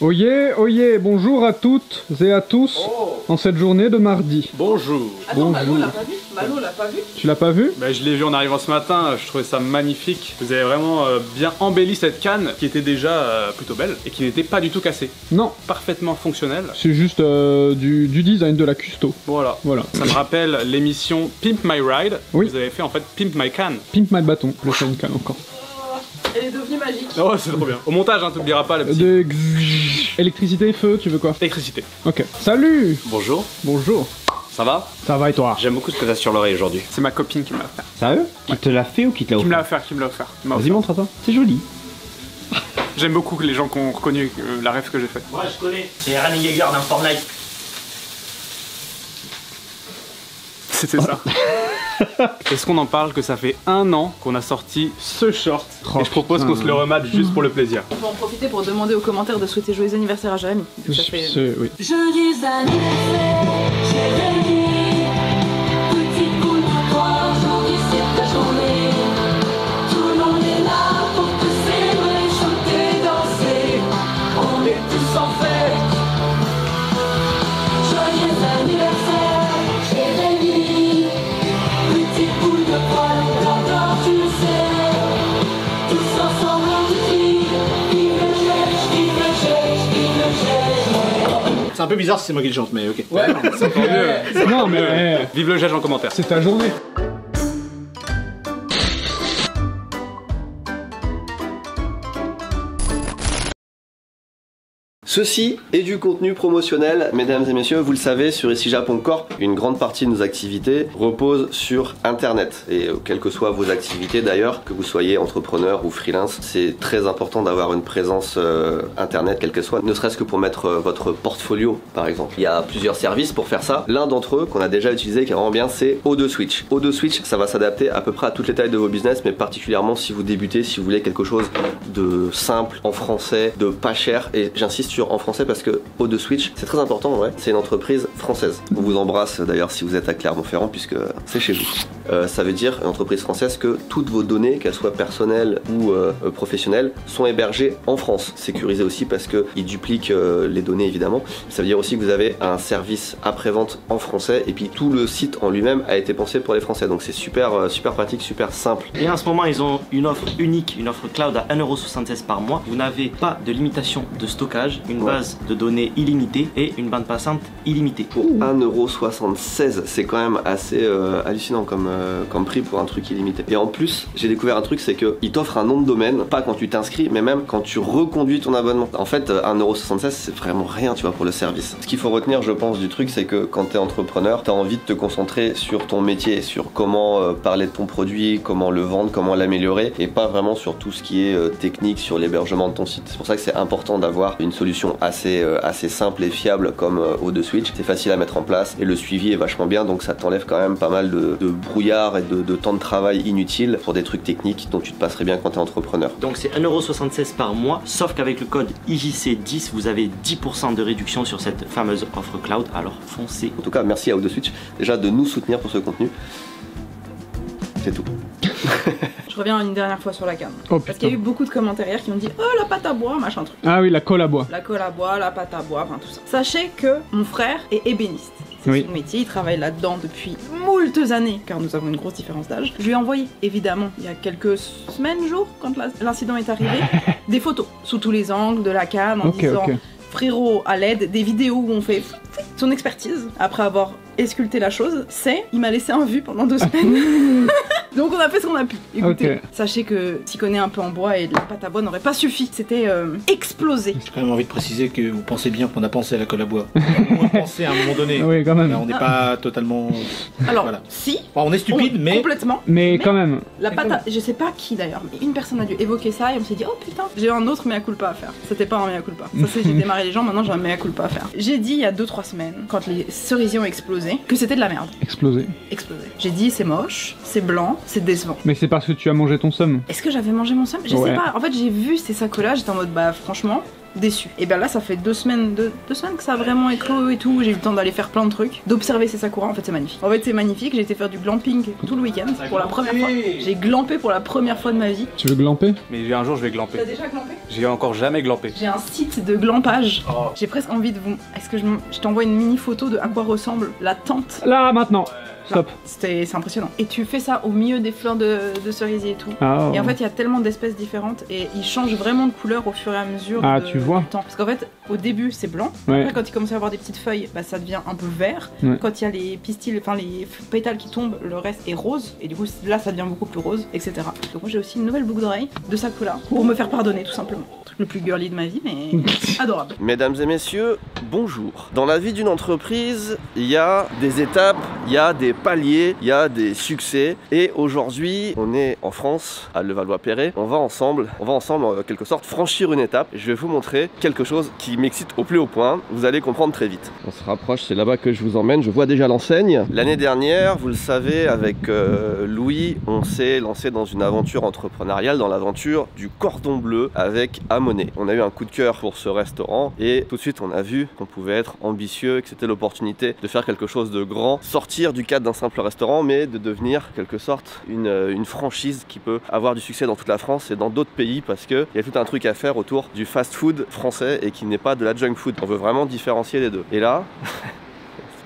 Oyez, bonjour à toutes et à tous en cette journée de mardi. Bonjour. Bonjour. Attends, Malo l'a pas vu. Malo l'a pas vu. Tu l'as pas vu? Bah, je l'ai vu en arrivant ce matin, je trouvais ça magnifique. Vous avez vraiment bien embelli cette canne qui était déjà plutôt belle et qui n'était pas du tout cassée. Non, Parfaitement fonctionnelle. c'est juste du design de la custo. Voilà. Ça me rappelle l'émission Pimp My Ride. Oui. Vous avez fait en fait Pimp My Can. Pimp my bâton, le fait une canne encore. Elle est devenue magique. Oh, c'est trop bien. Au montage, hein, t'oublieras pas le petit. Électricité, feu, tu veux quoi? Électricité. Ok. Salut! Bonjour, Bonjour. ça va? Ça va et toi? J'aime beaucoup ce que t'as sur l'oreille aujourd'hui. C'est ma copine qui me l'a offert. Sérieux? Qui te l'a fait ou qui te l'a Qui me l'a offert? offert, qui me l'a offert. Vas-y, montre à toi. C'est joli. J'aime beaucoup les gens qui ont reconnu la rêve que j'ai faite. Moi je connais, c'est Running Jaeger dans Fortnite. C'était ça. Est-ce qu'on en parle que ça fait 1 an qu'on a sorti ce short et je propose qu'on se le remate juste pour le plaisir. On peut en profiter pour demander aux commentaires de souhaiter joyeux anniversaire à Jérémy. Ça fait... Oui. Joyeux anniversaire, Jérémy. Petite boule pour toi, aujourd'hui c'est ta journée. Tout le monde est là pour te célébrer, chanter, danser. On est tous en fête. Joyeux anniversaire, Jérémy. Petite boule de poil, t'entends, tu le sais. Tous ensemble on te crie. Vive le gèche, vive le gèche, vive le gèche. C'est un peu bizarre si c'est moi qui le chante, mais ok. Ouais, c'est tant mieux. Non mais Vive le gage en commentaire. c'est ta journée. Ceci est du contenu promotionnel, mesdames et messieurs, vous le savez, sur ici Japon Corp, une grande partie de nos activités repose sur Internet. Et quelles que soient vos activités d'ailleurs, que vous soyez entrepreneur ou freelance, c'est très important d'avoir une présence Internet, quelle que soit, ne serait-ce que pour mettre votre portfolio par exemple. Il y a plusieurs services pour faire ça. L'un d'entre eux qu'on a déjà utilisé qui est vraiment bien, c'est O2Switch. O2Switch, ça va s'adapter à peu près à toutes les tailles de vos business, mais particulièrement si vous débutez, si vous voulez quelque chose de simple, en français, de pas cher. Et j'insiste sur en français parce que O2Switch, c'est très important en vrai, c'est une entreprise française. On vous embrasse d'ailleurs si vous êtes à Clermont-Ferrand puisque c'est chez vous. Ça veut dire une entreprise française que toutes vos données, qu'elles soient personnelles ou professionnelles, sont hébergées en France. Sécurisées aussi parce qu'ils dupliquent les données évidemment. Ça veut dire aussi que vous avez un service après-vente en français et puis tout le site en lui-même a été pensé pour les Français. Donc c'est super, super pratique, super simple. Et en ce moment, ils ont une offre unique, une offre cloud à 1,76€ par mois. Vous n'avez pas de limitation de stockage, une base de données illimitée et une bande passante illimitée. Pour 1,76€, c'est quand même assez hallucinant comme prix pour un truc illimité. Et en plus, j'ai découvert un truc, c'est qu'ils t'offrent un nom de domaine, pas quand tu t'inscris, mais même quand tu reconduis ton abonnement. En fait, 1,76€, c'est vraiment rien, tu vois, pour le service. Ce qu'il faut retenir, je pense, du truc, c'est que quand t'es entrepreneur, t'as envie de te concentrer sur ton métier, sur comment parler de ton produit, comment le vendre, comment l'améliorer, et pas vraiment sur tout ce qui est technique, sur l'hébergement de ton site. C'est pour ça que c'est important d'avoir une solution assez simple et fiable comme O2Switch. C'est facile à mettre en place et le suivi est vachement bien, donc ça t'enlève quand même pas mal de brouillard et de temps de travail inutile pour des trucs techniques dont tu te passerais bien quand t'es entrepreneur. Donc c'est 1,76€ par mois, sauf qu'avec le code IJC10, vous avez 10% de réduction sur cette fameuse offre cloud, alors foncez. En tout cas, merci à O2Switch déjà de nous soutenir pour ce contenu. C'est tout. Je reviens une dernière fois sur la canne. Oh Parce qu'il y a eu putain. beaucoup de commentaires hier qui m'ont dit oh la pâte à bois, machin truc. Ah oui, la colle à bois. La colle à bois, la pâte à bois, enfin tout ça. Sachez que mon frère est ébéniste. C'est Oui. son métier, il travaille là-dedans depuis moultes années, car nous avons une grosse différence d'âge. Je lui ai envoyé, évidemment, il y a quelques semaines, jours, quand l'incident est arrivé, des photos sous tous les angles de la canne en disant frérot à l'aide, des vidéos où on fait son expertise après avoir ausculté la chose. Il m'a laissé un vu pendant 2 semaines. Donc on a fait ce qu'on a pu. Écoutez, sachez que s'y connaît un peu en bois et de la pâte à bois n'aurait pas suffi. C'était explosé. J'ai quand même envie de préciser que vous pensez bien qu'on a pensé à la colle à bois. On a pensé à un moment donné. Oui, quand même. Là, on n'est pas totalement. Alors, Voilà. si. Enfin, on est stupide, mais. Complètement. Mais quand même. La pâte à... Je sais pas qui d'ailleurs, mais une personne a dû évoquer ça et on s'est dit oh putain, j'ai un autre mea culpa à faire. C'était pas un mea culpa. Ça c'est j'ai démarré les gens, maintenant j'ai un mea culpa à faire. J'ai dit il y a 2-3 semaines, quand les cerisiers ont explosé, que c'était de la merde. Explosé. Explosé. J'ai dit c'est moche, c'est blanc, c'est décevant. Mais c'est parce que tu as mangé ton somme. Est-ce que j'avais mangé mon somme? Je sais pas. En fait j'ai vu ces sacs là, j'étais en mode bah franchement, déçu. Et bien là, ça fait 2 semaines, deux semaines que ça a vraiment éclos et tout. J'ai eu le temps d'aller faire plein de trucs, d'observer ces sakuras. En fait, c'est magnifique. En fait, c'est magnifique. J'ai été faire du glamping tout le week-end pour la première fois. J'ai glampé pour la première fois de ma vie. Tu veux glamper? Mais un jour je vais glamper. T'as déjà glampé? J'ai encore jamais glampé. J'ai un site de glampage. Oh. J'ai presque envie de vous. Est-ce que je t'envoie une mini photo de à quoi ressemble la tente? Là, maintenant. Stop. C'est impressionnant. Et tu fais ça au milieu des fleurs de cerisier et tout. Ah, et en fait, il y a tellement d'espèces différentes et ils changent vraiment de couleur au fur et à mesure tu vois. du temps. Parce qu'en fait, au début, c'est blanc. Ouais. Après, quand il commence à avoir des petites feuilles, bah, ça devient un peu vert. Ouais. Quand il y a les pistils, enfin les pétales qui tombent, le reste est rose. Et du coup, là, ça devient beaucoup plus rose, etc. Donc moi, j'ai aussi une nouvelle boucle d'oreille de Sakura pour me faire pardonner, tout simplement. Le truc le plus girly de ma vie, mais adorable. Mesdames et messieurs, bonjour. Dans la vie d'une entreprise, il y a des étapes, il y a des paliers, il y a des succès. Et aujourd'hui, on est en France, à Levallois-Perret. On va ensemble, en quelque sorte, franchir une étape. Je vais vous montrer quelque chose qui m'excite au plus haut point. Vous allez comprendre très vite. On se rapproche, c'est là-bas que je vous emmène. Je vois déjà l'enseigne. L'année dernière, vous le savez, avec Louis, on s'est lancé dans une aventure entrepreneuriale, dans l'aventure du cordon bleu avec Amoné. On a eu un coup de cœur pour ce restaurant et tout de suite, on a vu qu'on pouvait être ambitieux, que c'était l'opportunité de faire quelque chose de grand, sortir du cadre d'un simple restaurant, mais de devenir quelque sorte une franchise qui peut avoir du succès dans toute la France et dans d'autres pays parce qu'il y a tout un truc à faire autour du fast-food français et qui n'est pas de la junk food. On veut vraiment différencier les deux. Et là...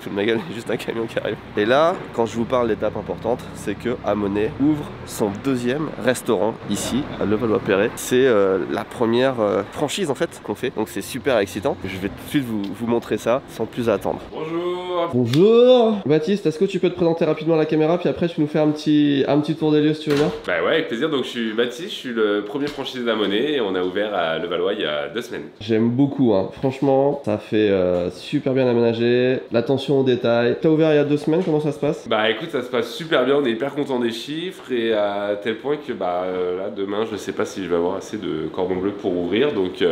Tout de ma gueule, il y a juste un camion qui arrive. Et là, quand je vous parle d'étape importante, c'est que Amoné ouvre son 2e restaurant ici, à Levallois-Perret. C'est la première franchise en fait qu'on fait, donc c'est super excitant. Je vais tout de suite vous montrer ça sans plus attendre. Bonjour. Bonjour Baptiste, est-ce que tu peux te présenter rapidement à la caméra, puis après tu nous fais un petit tour des lieux si tu veux bien? Bah ouais, avec plaisir. Donc je suis Baptiste, je suis le premier franchisé d'Amoné et on a ouvert à Levallois il y a 2 semaines. J'aime beaucoup, hein. Franchement, ça fait super bien aménagé, l'attention aux détails. T'as ouvert il y a 2 semaines, comment ça se passe? Bah écoute, ça se passe super bien, on est hyper content des chiffres et à tel point que là demain je sais pas si je vais avoir assez de cordon bleu pour ouvrir, donc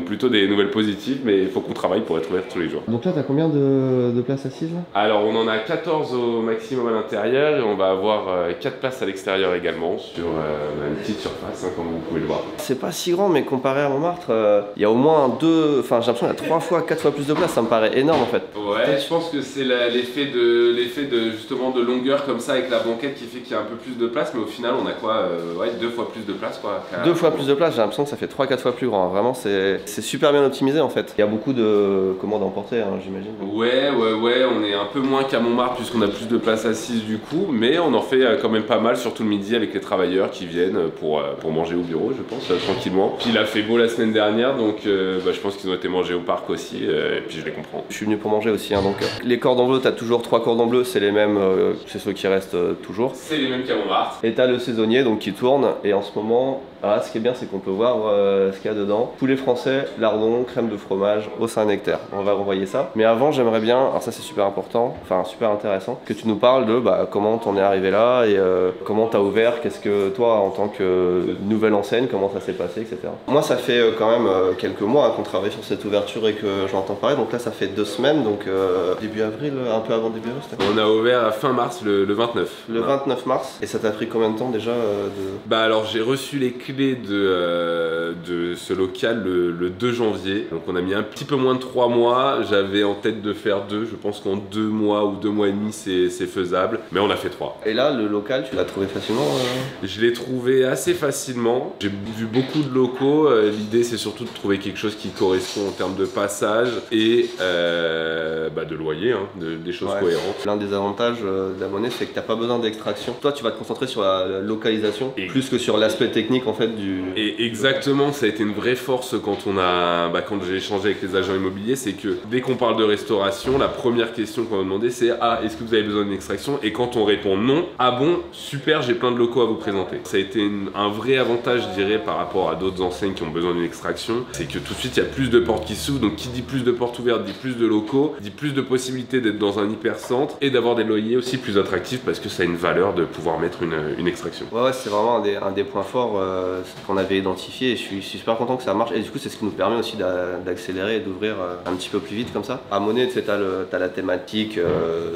plutôt des nouvelles positives, mais il faut qu'on travaille pour être ouvert tous les jours. Donc là t'as combien de places assises là? Alors on en a 14 au maximum à l'intérieur et on va avoir 4 places à l'extérieur également sur une petite surface, hein, comme vous pouvez le voir. C'est pas si grand, mais comparé à Montmartre, il y a au moins j'ai l'impression qu'il y a 3 fois, 4 fois plus de place, ça me paraît énorme en fait. Ouais, je pense que c'est l'effet de justement de longueur comme ça avec la banquette qui fait qu'il y a un peu plus de place, mais au final on a quoi 2 fois plus de place quoi. 2 fois plus de place, j'ai l'impression que ça fait 3-4 fois plus grand, vraiment c'est super bien optimisé en fait. Il y a beaucoup de commandes emportées, hein, j'imagine. Ouais, on est un peu moins qu'à Montmartre puisqu'on a plus de place assise du coup, mais on en fait quand même pas mal, surtout le midi avec les travailleurs qui viennent pour manger au bureau, je pense, tranquillement. Puis il a fait beau la semaine dernière, donc je pense qu'ils ont été mangés au parc aussi, et puis je les comprends. Je suis venu pour manger aussi, hein, donc les cordons bleus, t'as toujours 3 cordons bleus, c'est les mêmes, c'est ceux qui restent toujours. C'est les mêmes qu'à Montmartre. Et t'as le saisonnier donc qui tourne, et en ce moment, ce qui est bien c'est qu'on peut voir ce qu'il y a dedans. Poulet français, lardon, crème de fromage au Saint-Nectaire. On va renvoyer ça. Mais avant j'aimerais bien, alors ça c'est super important, enfin super intéressant, que tu nous parles de comment t'en es arrivé là et comment t'as ouvert, qu'est-ce que toi en tant que nouvelle enseigne, comment ça s'est passé, etc. Moi ça fait quand même quelques mois qu'on travaille sur cette ouverture et que j'entends parler, donc là ça fait 2 semaines, donc début avril, un peu avant début avril c'était... On a ouvert à fin mars, le 29. Le 29 mars, et ça t'a pris combien de temps déjà alors j'ai reçu les clés de ce local le 2 janvier, donc on a mis un petit peu moins de 3 mois, j'avais en tête de faire 2, je pense qu'en 2 mois ou 2 mois et demi c'est faisable, mais on a fait 3. Et là le local tu l'as trouvé facilement Je l'ai trouvé assez facilement, j'ai vu beaucoup de locaux, l'idée c'est surtout de trouver quelque chose qui correspond en termes de passage et de loyer, hein, des choses cohérentes. L'un des avantages d'Amoné c'est que t'as pas besoin d'extraction, toi tu vas te concentrer sur la localisation plus que sur l'aspect technique en fait du... Et exactement, ça a été une vraie force quand quand j'ai échangé avec les agents immobiliers, c'est que dès qu'on parle de restauration, la première question qu'on va demander c'est est-ce que vous avez besoin d'une extraction? Et quand on répond non, bon, super, j'ai plein de locaux à vous présenter. Ça a été un vrai avantage, je dirais, par rapport à d'autres enseignes qui ont besoin d'une extraction, c'est que tout de suite il y a plus de portes qui s'ouvrent, donc qui dit plus de portes ouvertes dit plus de locaux, dit plus de possibilités d'être dans un hyper centre et d'avoir des loyers aussi plus attractifs parce que ça a une valeur de pouvoir mettre une extraction. Ouais, c'est vraiment un des points forts ce qu'on avait identifié et je suis super content que ça marche. Et du coup, c'est ce qui nous permet aussi d'accélérer et d'ouvrir un petit peu plus vite comme ça. À Monet, tu sais, t'as la thématique,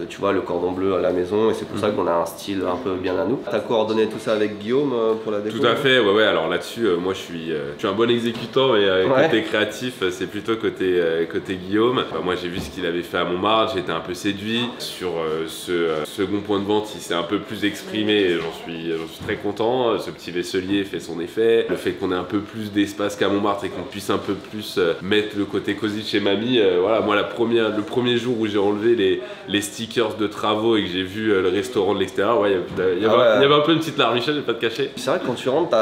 tu vois, le cordon bleu à la maison et c'est pour ça qu'on a un style un peu bien à nous. T'as coordonné tout ça avec Guillaume pour la déco? Tout à fait, ouais. Alors là-dessus, moi je suis un bon exécutant, mais côté créatif, c'est plutôt côté Guillaume. Moi j'ai vu ce qu'il avait fait à Montmartre, j'ai été un peu séduit. Sur ce second point de vente, il s'est un peu plus exprimé et j'en suis très content. Ce petit vaisselier fait son effet. Le fait qu'on ait un peu plus d'espace qu'à Montmartre et qu'on puisse un peu plus mettre le côté cosy de chez mamie. Voilà, moi le premier jour où j'ai enlevé les stickers de travaux et que j'ai vu le restaurant de l'extérieur, il y avait un peu une petite larmichette, je vais pas te cacher. C'est vrai que quand tu rentres,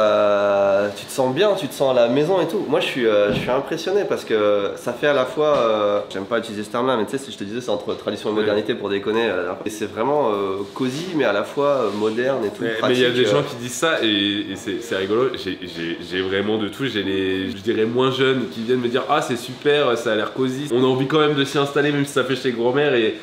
tu te sens bien, tu te sens à la maison et tout. Moi je suis impressionné parce que ça fait à la fois, j'aime pas utiliser ce terme là, mais tu sais, je te disais, c'est entre tradition et modernité pour déconner. Et c'est vraiment cosy mais à la fois moderne et tout. Mais il y a des gens qui disent ça et c'est rigolo. J'ai vraiment de tout. J'ai je dirais moins jeunes qui viennent me dire ah c'est super, ça a l'air cosy. On a envie quand même de s'y installer même si ça fait chez grand-mère et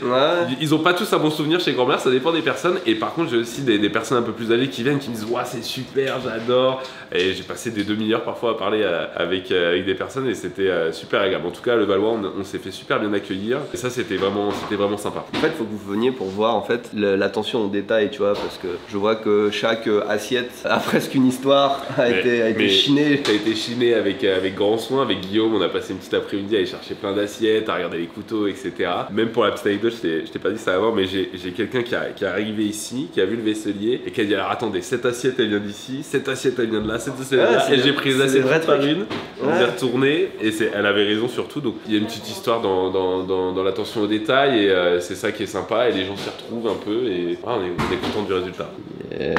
ils ont pas tous un bon souvenir chez grand-mère, ça dépend des personnes. Et par contre j'ai aussi des personnes un peu plus âgées qui viennent qui me disent ouais c'est super, j'adore. Et j'ai passé des demi-heures parfois à parler avec des personnes et c'était super agréable. En tout cas le Valois on s'est fait super bien accueillir et ça c'était vraiment sympa. En fait il faut que vous veniez pour voir en fait l'attention aux détails, tu vois, parce que je vois que chaque assiette a presque une histoire, a été chinée. Ça a été chiné avec grand soin. Avec Guillaume, on a passé une petite après-midi à aller chercher plein d'assiettes, à regarder les couteaux, etc. Même pour la petite anecdote, je t'ai pas dit ça avant, mais j'ai quelqu'un qui est arrivé ici, qui a vu le vaisselier et qui a dit alors attendez, cette assiette elle vient d'ici, cette assiette elle vient de là, cette assiette elle vient de là. Et j'ai pris les assiettes une par une, on s'est retourné et elle avait raison surtout. Donc il y a une petite histoire dans l'attention aux détails et c'est ça qui est sympa et les gens s'y retrouvent un peu et on est content du résultat. Yes.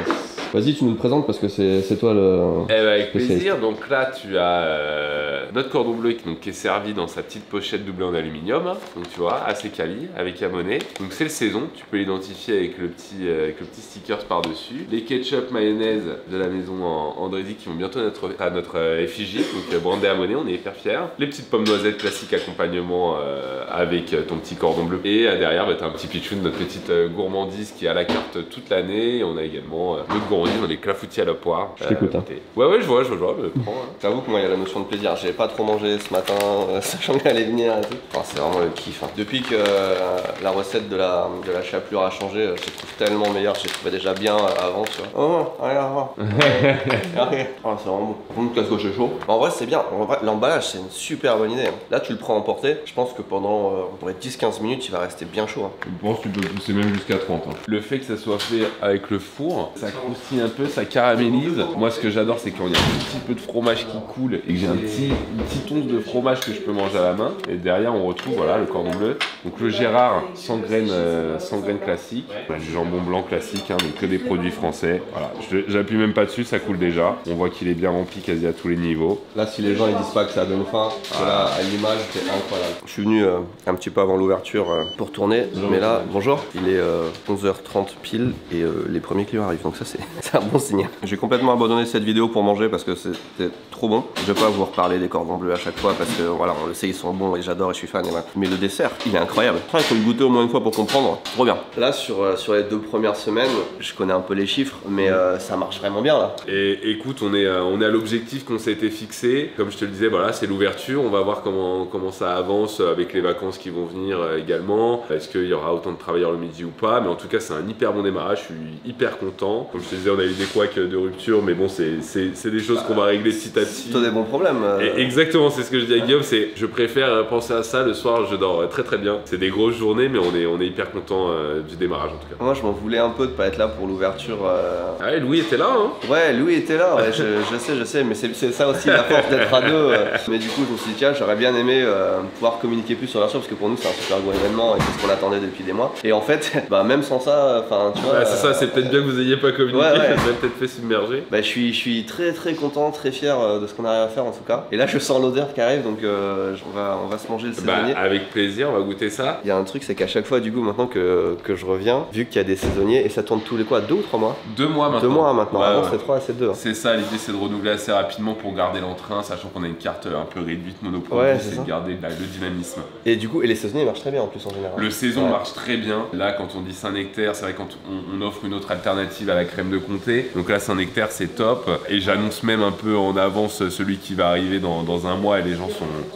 Vas-y, tu nous le présentes parce que c'est toi le. Eh ben avec plaisir. Donc là, tu as notre cordon bleu qui est servi dans sa petite pochette doublée en aluminium. Donc tu vois, assez quali, avec Amonet. Donc c'est le saison. Tu peux l'identifier avec le petit stickers par dessus. Les ketchup mayonnaise de la maison Andrézy qui vont bientôt à notre effigie. Donc brandé Amonet, on est hyper fiers. Les petites pommes noisettes classiques accompagnement avec ton petit cordon bleu. Et derrière, t'as un petit pitchoun, notre petite gourmandise qui est à la carte toute l'année. Et on a également notre gourmandise dans les clafoutis à la poire. Je t'écoute. Ouais, je vois, mais prends. J'avoue que moi, il y a la notion de plaisir. J'ai pas trop mangé ce matin, sachant qu'elle allait venir et tout. Enfin, c'est vraiment le kiff. Depuis que la recette de la chapelure a changé, je trouve tellement meilleur. Je trouvais déjà bien avant, tu vois. Oh, regarde. C'est vraiment bon. Qu'est-ce que c'est chaud. En vrai, c'est bien. L'emballage, c'est une super bonne idée. Là, tu le prends en portée. Je pense que pendant 10-15 minutes, il va rester bien chaud. Je pense que tu peux pousser même jusqu'à 30. Le fait que ça soit fait avec le four, ça croustille un peu, ça caramélise. Moi, ce que j'adore, c'est quand il y a un petit peu de fromage qui coule et que j'ai une petite once de fromage que je peux manger à la main. Et derrière, on retrouve le cordon bleu. Donc le Gérard sans graines classiques. On a du jambon blanc classique, donc que des produits français. Voilà, j'appuie même pas dessus, ça coule déjà. On voit qu'il est bien rempli quasi à tous les niveaux. Là, si les gens ils disent pas que ça donne faim, parce que là, à l'image, c'est incroyable. Je suis venu un petit peu avant l'ouverture pour tourner, mais là, bonjour. Il est 11h30 pile et les premiers clients arrivent, donc ça c'est un bon signe. J'ai complètement abandonné cette vidéo pour manger parce que c'était trop bon. Je vais pas vous reparler des cordons bleus à chaque fois parce que voilà, on le sait, ils sont bons et j'adore et je suis fan. Et voilà. Mais le dessert, il est incroyable. Il faut le goûter au moins une fois pour comprendre. Trop bien. Là, sur les 2 premières semaines, je connais un peu les chiffres, mais ça marche vraiment bien là. Et écoute, on est à l'objectif qu'on s'était fixé. Comme je te le disais, voilà, c'est l'ouverture. On va voir comment ça avance avec les vacances qui vont venir également. Est-ce qu'il y aura autant de travailleurs le midi ou pas? Mais en tout cas, c'est un hyper bon démarrage. Je suis hyper content. Comme je te disais, on a eu des couacs de rupture, mais bon, c'est des choses qu'on va régler petit à petit. C'est des bons problèmes. Et exactement, c'est ce que je dis à Guillaume. Je préfère penser à ça le soir. Je dors très très bien. C'est des grosses journées, mais on est hyper content du démarrage en tout cas. Moi, je m'en voulais un peu de pas être là pour l'ouverture. Ouais, Louis était là, hein. Ouais, Louis était là. Ouais, je sais, mais c'est ça aussi la force d'être à deux. Mais du coup, je me suis dit tiens, j'aurais bien aimé pouvoir communiquer plus sur l'ouverture parce que pour nous, c'est un super gros événement et c'est ce qu'on attendait depuis des mois. Et en fait, même sans ça, enfin, tu vois. Ouais, c'est ça. C'est peut-être bien que vous ayez pas communiqué. Ça m'a peut-être fait submerger. Je suis très très content, très fier de ce qu'on arrive à faire en tout cas. Et là, je sens l'odeur qui arrive, donc on va se manger le saisonnier. Avec plaisir, on va goûter ça. Il y a un truc, c'est qu'à chaque fois, du coup, maintenant que je reviens, vu qu'il y a des saisonniers, et ça tourne tous les quoi, 2 ou 3 mois 2 mois maintenant. 2 mois maintenant, Ouais, avant ouais. c'était 3, c'est 2. Hein. C'est ça, l'idée c'est de renouveler assez rapidement pour garder l'entrain, sachant qu'on a une carte un peu réduite monoproduit, Ouais, c'est c'est ça. de garder le dynamisme. Et du coup, et les saisonniers marchent très bien en plus en général. Le saison Ouais. marche très bien. Là, quand on dit Saint-Nectaire, c'est vrai quand on offre une autre alternative à la crème de comté. Donc là, Saint-Nectaire, c'est top. Et j'annonce même un peu en avance celui qui va arriver dans un mois. Et les gens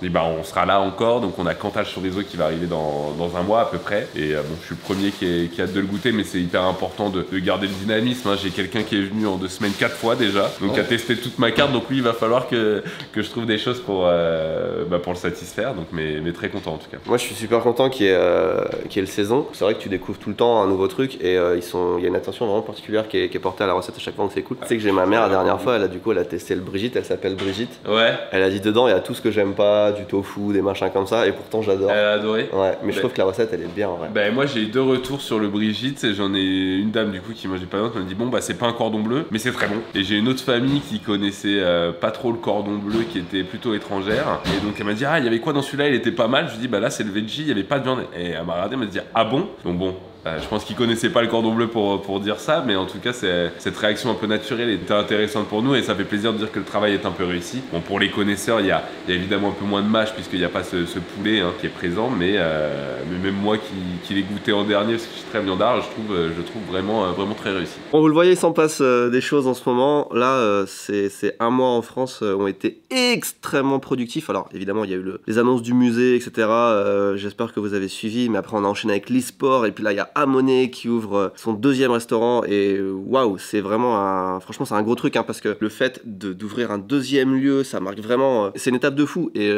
disent, bah, on sera là encore. Donc on a Cantal sur les eaux qui va arriver dans un mois à peu près. Et bon, je suis le premier qui a hâte de le goûter, mais c'est hyper important de garder le dynamisme. Hein. J'ai quelqu'un qui est venu en 2 semaines 4 fois déjà. Donc Ouais. a testé toute ma carte. Donc lui, il va falloir que je trouve des choses pour le satisfaire. Donc, mais très content en tout cas. Moi je suis super content qu'il y ait le saison. C'est vrai que tu découvres tout le temps un nouveau truc et il y a une attention vraiment particulière qui est portée à la recette à chaque fois, donc c'est cool. Tu sais que j'ai ma mère la dernière fois, elle a testé le Brigitte, elle s'appelle Brigitte. Ouais. Elle a dit dedans il y a tout ce que j'aime pas, du tofu, des machins comme ça, et pourtant j'adore. Elle a adoré. Ouais, mais je trouve que la recette elle est bien en vrai. Bah moi j'ai eu 2 retours sur le Brigitte, et j'en ai une dame du coup qui mangeait pas d'autre, elle m'a dit bon bah c'est pas un cordon bleu mais c'est très bon. Et j'ai une autre famille qui connaissait pas trop le cordon bleu, qui était plutôt étrangère, et donc elle m'a dit ah il y avait quoi dans celui-là, il était pas mal. Je lui dis bah là c'est le veggie, il y avait pas de viande, et elle m'a regardé, elle m'a dit ah bon. Donc bon, je pense qu'ils connaissaient pas le cordon bleu pour dire ça, mais en tout cas cette réaction un peu naturelle était intéressante pour nous, et ça fait plaisir de dire que le travail est un peu réussi. Bon, pour les connaisseurs, il y a évidemment un peu moins de mâche puisqu'il n'y a pas ce poulet qui est présent, mais même moi qui l'ai goûté en dernier parce que je suis très viandard, je trouve vraiment très réussi. Bon, vous le voyez, il s'en passe des choses en ce moment. Là, c'est 1 mois en France ont été extrêmement productifs. Alors évidemment, il y a eu les annonces du musée, etc. J'espère que vous avez suivi, mais après on a enchaîné avec l'e-sport, et puis là il y a Amoné qui ouvre son 2e restaurant, et waouh, c'est vraiment franchement c'est un gros truc, hein, parce que le fait d'ouvrir un 2e lieu, ça marque vraiment, c'est une étape de fou, et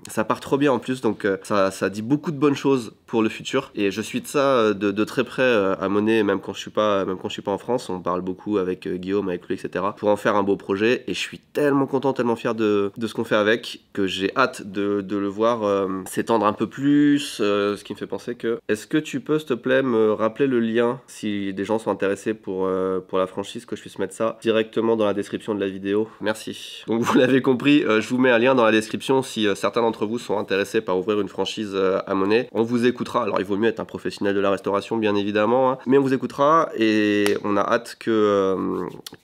ça part trop bien en plus, donc ça dit beaucoup de bonnes choses pour le futur, et je suis de ça de très près. Amoné, même quand je suis pas en France, on parle beaucoup avec Guillaume, avec lui, etc. pour en faire un beau projet, et je suis tellement content, tellement fier de ce qu'on fait avec, que j'ai hâte de le voir s'étendre un peu plus, ce qui me fait penser que, est-ce que tu peux s'il te plaît me rappeler le lien si des gens sont intéressés pour la franchise, que je puisse mettre ça directement dans la description de la vidéo. Merci. Donc vous l'avez compris, je vous mets un lien dans la description si certains d'entre vous sont intéressés par ouvrir une franchise Amoné. On vous écoutera, alors il vaut mieux être un professionnel de la restauration bien évidemment, hein, mais on vous écoutera, et on a hâte que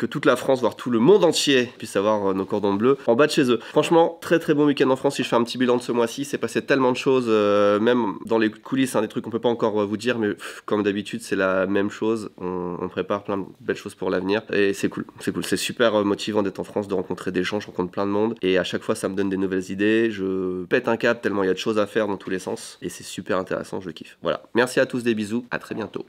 toute la France, voire tout le monde entier puisse avoir nos cordons bleus en bas de chez eux. Franchement, très très bon week-end en France. Si je fais un petit bilan de ce mois-ci, c'est passé tellement de choses, même dans les coulisses, hein, des trucs qu'on peut pas encore vous dire, mais comme d'habitude c'est la même chose, on prépare plein de belles choses pour l'avenir, et c'est cool, c'est super motivant d'être en France, de rencontrer des gens, je rencontre plein de monde, et à chaque fois ça me donne des nouvelles idées, je pète un câble tellement il y a de choses à faire dans tous les sens, et c'est super intéressant, je kiffe. Voilà, merci à tous, des bisous, à très bientôt.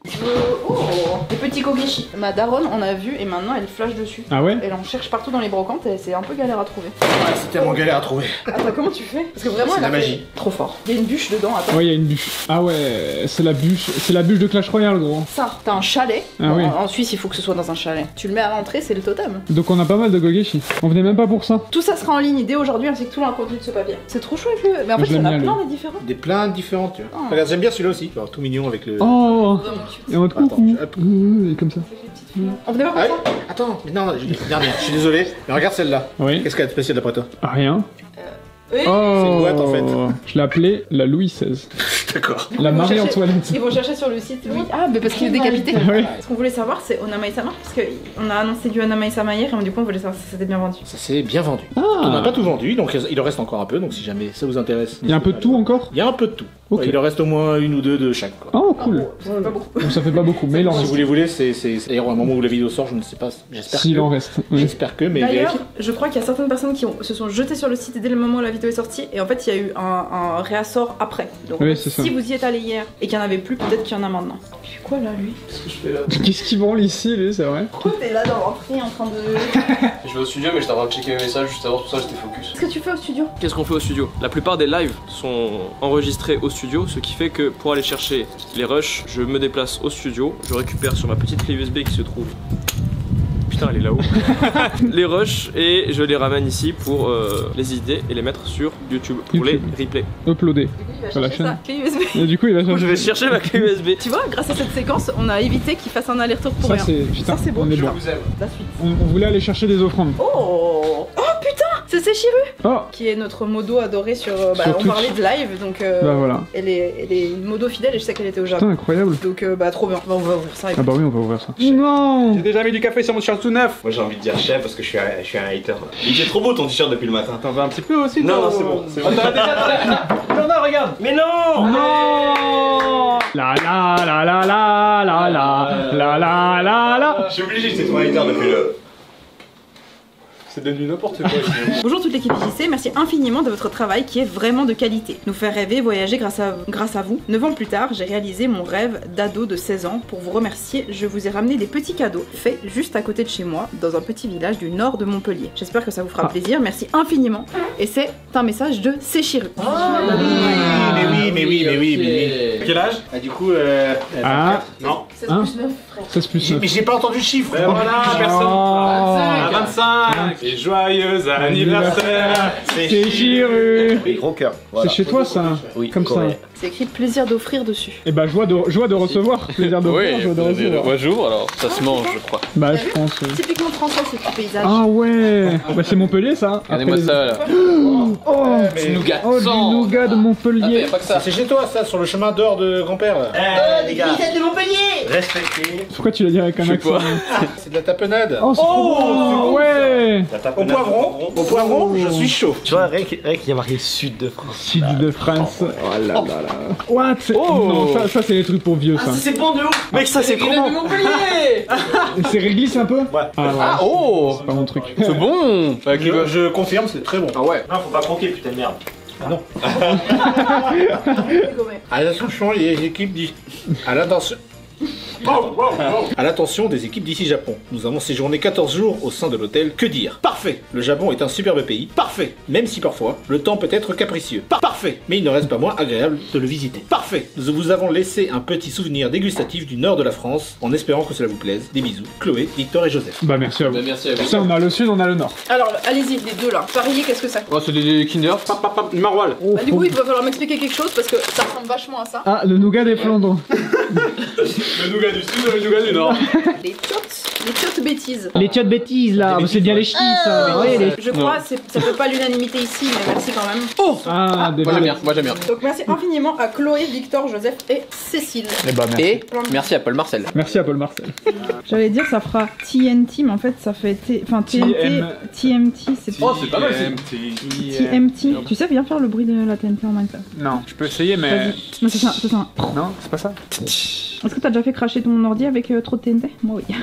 Des petits kogishi. Ma daronne on a vu, et maintenant elle flash dessus. Ah ouais? Elle en cherche partout dans les brocantes, et c'est un peu galère à trouver. Ouais, c'est tellement galère à trouver. Attends, comment tu fais? Parce que vraiment C'est elle la a fait magie. trop fort. Il y a une bûche dedans, attends. Ouais, il y a une bûche. Ah ouais, c'est la bûche de Clash Royale, gros. Ça, t'as un chalet. Ah Bon, oui. en Suisse, il faut que ce soit dans un chalet. Tu le mets à l'entrée, c'est le totem. Donc on a pas mal de gogeshi. On venait même pas pour ça. Tout ça sera en ligne dès aujourd'hui, ainsi que tout le contenu de ce papier. C'est trop chouette, le... Mais en fait, Je il y en a l'aime bien, plein des différents. Des plein différentes, tu vois. Oh. Regarde, j'aime bien celui-là aussi. Alors, tout mignon avec le. Oh, Vraiment cute. et en mode Attends, coucou. hop. Et comme ça. On venait pas pour Ah, ça? attends, mais non, dernière, je suis désolé. Mais regarde celle-là. Oui. Qu'est-ce qu'elle a de spécial d'après toi? Rien. Oui. Oh, C'est une boîte, en fait. Je l'ai appelée la Louis XVI. D'accord. La Ils vont chercher- Marie-Antoinette. Ils vont chercher sur le site, oui. Ah, mais parce qu'il est décapité. Ah oui. Ce qu'on voulait savoir, c'est Onamae-sama, parce qu'on a annoncé du Onamae-sama hier, et du coup, on voulait savoir si c'était bien vendu. Ça s'est bien vendu. On n'a Ah, pas tout vendu, donc il en reste encore un peu. Donc si jamais ça vous intéresse. il y a un peu de tout encore? Il y a un peu de tout. Ok. Ouais, il en reste au moins une ou deux de chaque. Quoi. Oh, cool. Ça fait pas beaucoup. Donc ça fait pas beaucoup, mais il en Si reste. vous les voulez, c'est d'ailleurs au moment où la vidéo sort, je ne sais pas. J'espère S'il que. en reste. Oui. J'espère que, mais D'ailleurs, vérifiez. je crois qu'il y a certaines personnes qui se sont jetées sur le site dès le moment où la vidéo est sortie, et en fait, il y a eu un réassort après. Donc, Oui, c'est ça. si vous y êtes allé hier et qu'il n'y en avait plus, peut-être qu'il y en a maintenant. Il fait quoi là, lui? Qu'est-ce qu'ils branle ici, lui, c'est vrai? Pourquoi t'es là dans l'entrée en train de. Je vais au studio, mais j'étais en train de checker mes messages juste avant, tout ça, j'étais focus. Qu'est-ce que tu fais au studio? Qu'est-ce qu'on fait au studio? La plupart des lives sont enregistrés au studio, ce qui fait que pour aller chercher les rushs, je me déplace au studio, je récupère sur ma petite clé USB qui se trouve. Putain, elle est là-haut. Les rushs, et je les ramène ici pour les idées et les mettre sur YouTube pour YouTube. les replays. Uploadé. Du coup, il va Sur la chercher sa clé USB. Et du coup, il a Je vais chercher ma clé USB. Tu vois, grâce à cette séquence, on a évité qu'il fasse un aller-retour pour Ça, rien. c'est. Putain, Ça, c'est beau. on est Je bon. vous aime. La suite. On voulait aller chercher des offrandes. Oh putain, C'est Sechiru Oh. qui est notre modo adoré sur. Sur on Twitch. parlait de live, donc Bah voilà. elle est une modo fidèle et je sais qu'elle était au Japon. Putain, incroyable. Donc trop bien. On va ouvrir ça. Ah bah oui, on va ouvrir ça. Non. J'ai déjà mis du café sur mon shirt tout neuf. Moi j'ai envie de dire chef parce que je suis un hater. Il était trop beau ton t-shirt depuis le matin. T'en veux un petit peu aussi? Non, toi, non, c'est bon. C'est bon. Non, non, regarde. Mais non. Non. La la la la la la la la la la la. Je suis obligé, c'est ton hater depuis le... C'est devenu n'importe quoi. Bonjour toute l'équipe JC, merci infiniment de votre travail qui est vraiment de qualité. Nous faire rêver, voyager grâce à vous. 9 ans plus tard, j'ai réalisé mon rêve d'ado de 16 ans. Pour vous remercier, je vous ai ramené des petits cadeaux faits juste à côté de chez moi, dans un petit village du nord de Montpellier. J'espère que ça vous fera plaisir, merci infiniment. Et c'est un message de Sechiru. Mais oui. Quel âge? Ah du coup, Ah. Non. 16 Hein plus 9, frère. 16 plus 9. Mais j'ai pas entendu le chiffre. Ben voilà, personne. Ah, 25. Et joyeux anniversaire. Sechiru. Gros cœur. C'est chez toi ça? Oui, Comme ça. correct. C'est écrit plaisir d'offrir dessus. Et bah joie de recevoir. Plaisir d'offrir, joie de recevoir. Moi j'ouvre alors, ça se mange je crois. Bah je pense. Typiquement français ce petit paysage. Ah ouais. Bah c'est Montpellier ça. Regardez-moi Après ça là. Oh. Du nougat. Oh du Sans. nougat de Ah, Montpellier. y a pas que ça. C'est chez toi ça, sur le chemin d'or de grand-père. les gars. De Montpellier. Respectez. Pourquoi tu l'as dit avec un accent? C'est de la tapenade. Oh c'est trop bon. Ouais. La tape Au poivron, je suis chaud. Tu vois, Rek, il y a marqué Sud de France. Sud de France. Oh là là là. What? Non, ça c'est les trucs pour vieux ça. C'est bon de ouf. Mec, ça c'est trop bon. Montpellier. C'est réglisse un peu? Ouais. Ah ouais. Ah oh. C'est pas mon truc. C'est bon. Je confirme, c'est très bon. Ah ouais. Non, faut pas croquer, putain de merde. À l'attention, les équipes d'ici. À l'attention. À l'attention des équipes d'ici Japon. Nous avons séjourné 14 jours au sein de l'hôtel. Que dire? Parfait. Le Japon est un superbe pays. Parfait. Même si parfois, le temps peut être capricieux. Parfait. Mais il ne reste pas moins agréable de le visiter. Parfait. Nous vous avons laissé un petit souvenir dégustatif du nord de la France, en espérant que cela vous plaise. Des bisous. Chloé, Victor et Joseph. Bah merci à vous. Bah, merci à vous. Ça on a le sud, on a le nord. Alors allez-y, les deux là. Pariez, qu'est-ce que c'est? Oh c'est des Kinder. Maroilles. Oh, Bah, du coup, il va falloir m'expliquer quelque chose parce que ça ressemble vachement à ça. Ah le nougat des Flandres. Le nougat du sud, le nougat du nord. Les tiotes bêtises. Les tiottes bêtises là, c'est bien les ch'tis ça. Ouais, les... Je crois que ça fait pas l'unanimité ici, mais merci quand même. Oh Ah des Moi j'aime bien, moi j'aime bien. Donc merci infiniment à Chloé, Victor, Joseph et Cécile. Eh bah merci. Et merci à Paul Marcel. Merci à Paul Marcel. J'allais dire ça fera TNT, mais en fait ça fait TNT, TMT, c'est Oh c'est pas mal TMT. Tu sais bien faire le bruit de la TNT en Minecraft. Non, je peux essayer mais... Vas-y. Non, c'est ça. Non, c'est pas ça. Est-ce que t'as déjà fait cracher ton ordi avec trop de TNT? Moi oui.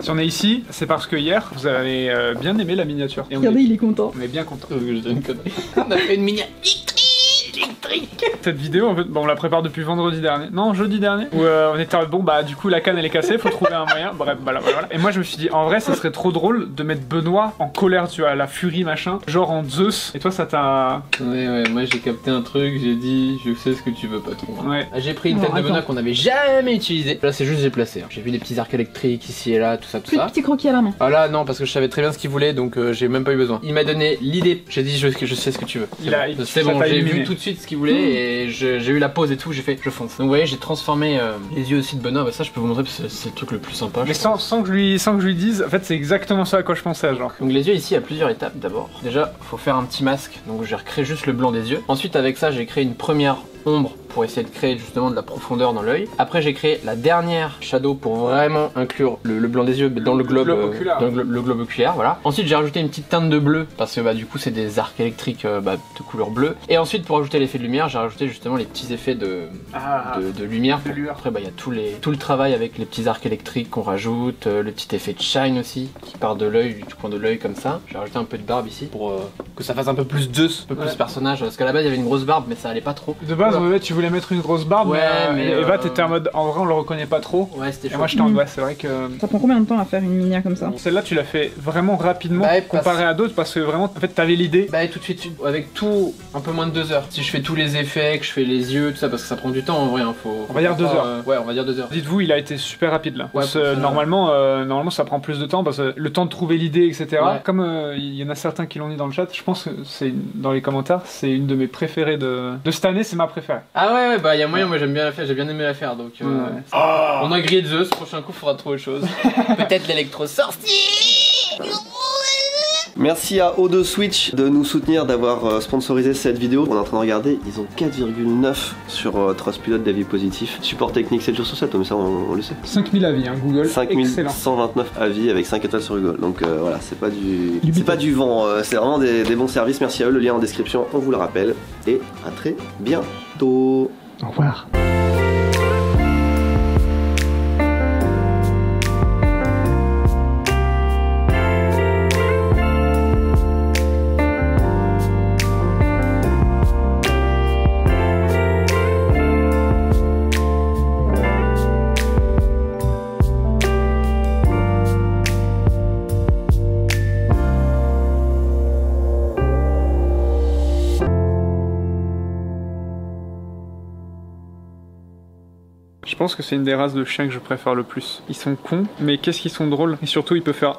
Si on est ici, c'est parce que hier, vous avez bien aimé la miniature. Et Regardez, il est content. on est bien content. On a fait une mini. Cette vidéo, en fait, bon, on la prépare depuis vendredi dernier. Non, jeudi dernier. Où on était bon, bah du coup la canne elle est cassée, faut trouver un moyen. Bref, voilà. Et moi je me suis dit, en vrai, ça serait trop drôle de mettre Benoît en colère, tu vois, la furie machin, genre en Zeus. Et toi, ça t'a. Ouais, moi j'ai capté un truc, j'ai dit je sais ce que tu veux patron. Ouais. J'ai pris une Non, tête de attends. Benoît qu'on avait jamais utilisée. Là c'est juste j'ai placé. Hein. J'ai vu des petits arcs électriques ici et là, tout ça. Plus de petits croquis à la main. Ah là non parce que je savais très bien ce qu'il voulait donc j'ai même pas eu besoin. Il m'a donné l'idée. J'ai dit je sais ce que tu veux. C'est bon, j'ai vu tout de suite ce qu'il voulait et j'ai eu la pause et tout. J'ai fait je fonce. Donc vous voyez j'ai transformé les yeux aussi de Benoît. Bah ça je peux vous montrer parce que c'est le truc le plus sympa. Mais sans que je lui dise, en fait, c'est exactement ça à quoi je pensais, genre. Donc les yeux ici, il y a plusieurs étapes d'abord. Déjà, faut faire un petit masque, donc j'ai recréé juste le blanc des yeux. Ensuite avec ça, j'ai créé une première ombre pour essayer de créer justement de la profondeur dans l'œil. Après j'ai créé la dernière shadow pour vraiment inclure le blanc des yeux dans le globe oculaire. Dans le globe oculaire, voilà. Ensuite j'ai rajouté une petite teinte de bleu parce que bah du coup c'est des arcs électriques de couleur bleue. Et ensuite pour ajouter l'effet de lumière, j'ai rajouté justement les petits effets de lumière. Après bah il y a tout le travail avec les petits arcs électriques qu'on rajoute, le petit effet de shine aussi qui part de l'œil, du coin de l'œil comme ça. J'ai rajouté un peu de barbe ici pour que ça fasse un peu plus Zeus, un peu plus personnage parce qu'à la base il y avait une grosse barbe mais ça allait pas trop. De base, ouais, tu voulais mettre une grosse barbe, Ouais, mais Eva, t'étais en mode, en vrai, on le reconnaît pas trop. Ouais, c'était Et chaud. moi, j'étais en mode, ouais, c'est vrai que. Ça prend combien de temps à faire une minia comme ça? Celle-là, tu l'as fait vraiment rapidement Bah, comparé à d'autres parce que vraiment, en fait, t'avais l'idée. Bah tout de suite, avec tout, un peu moins de 2 heures. Si je fais tous les effets, que je fais les yeux, tout ça, parce que ça prend du temps en vrai, hein, faut... On va dire 2 heures. Ouais, on va dire 2 heures. Dites-vous, il a été super rapide là. Ouais, Parce que normalement, ça prend plus de temps parce que le temps de trouver l'idée, etc. Ouais. Comme il y en a certains qui l'ont dit dans le chat, je pense que c'est dans les commentaires, c'est une de mes préférées de cette année, c'est ma préférée. Ah ouais, bah y a moyen, moi j'aime bien la faire, j'ai bien aimé la faire, donc on a grillé Zeus, prochain coup faudra trouver autre chose. Peut-être l'électro sorcier. Merci à O2 Switch de nous soutenir, d'avoir sponsorisé cette vidéo. On est en train de regarder, ils ont 4,9 sur Trustpilot d'avis positifs. Support technique 7 jours sur 7, mais ça on le sait. 5000 avis, hein, Google. 5129 avis avec 5 étoiles sur Google. Donc voilà, c'est pas du vent, c'est vraiment des bons services. Merci à eux, le lien en description, on vous le rappelle. Et à très bientôt. Au revoir. Je pense que c'est une des races de chiens que je préfère le plus. Ils sont cons, mais qu'est-ce qu'ils sont drôles. Et surtout, ils peuvent faire...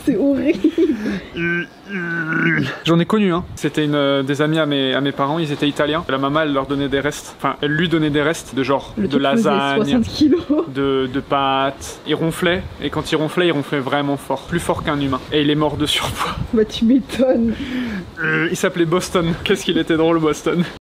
C'est horrible. J'en ai connu, hein. C'était des amis à mes parents, ils étaient italiens. La maman, elle leur donnait des restes. Enfin, elle lui donnait des restes de genre de lasagne, 60 kilos. de pâtes. Il ronflait, et quand il ronflait vraiment fort. Plus fort qu'un humain. Et il est mort de surpoids. Bah tu m'étonnes. Il s'appelait Boston. Qu'est-ce qu'il était drôle, Boston.